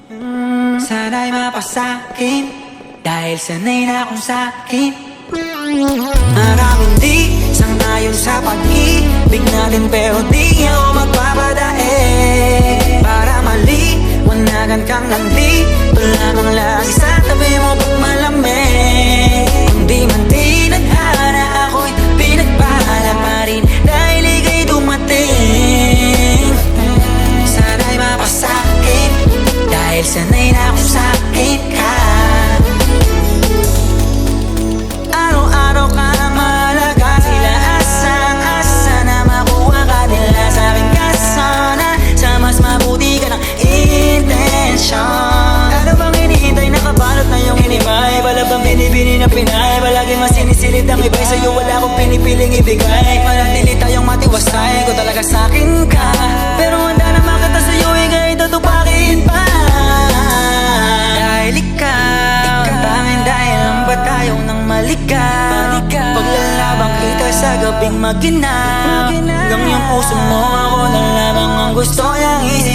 Sana'y mapasakin, dahil sanay na akong sakin. Maraming di sang-ayon sa pag-ibig natin, pero di ako magpapadae. Para maliwanagan kang nandito lamang lagi sa tabi mo pag malamig. Kung di man tinadhana, ako'y pinagpala pa rin dahil ika'y dumating. Sana'y mapasakin, dahil sanay na akong sakin ka. Araw-araw ka ang mahalaga, sila asang-asa na makuha ka nila sa aking kasana. Sa mas mabuti ka ng intensyon. Ano bang hinihintay, nakabalot na yung hinimay? Wala bang binibini na pinay? Palagi mas sinisilid ang iba'y sa'yo, wala akong pinipiling ibigay. Manatili tayong matiwasay, kung talaga sa'kin ka. Pero handa naman kita sa'yo, ika'y tutupakin pa. Dahil ikaw ang tanging dahilan ba tayong nang maligaw? Paglalabang kita sa gabing maginaw, hanggang yung puso mo, ako na lamang ang gusto niyang isip.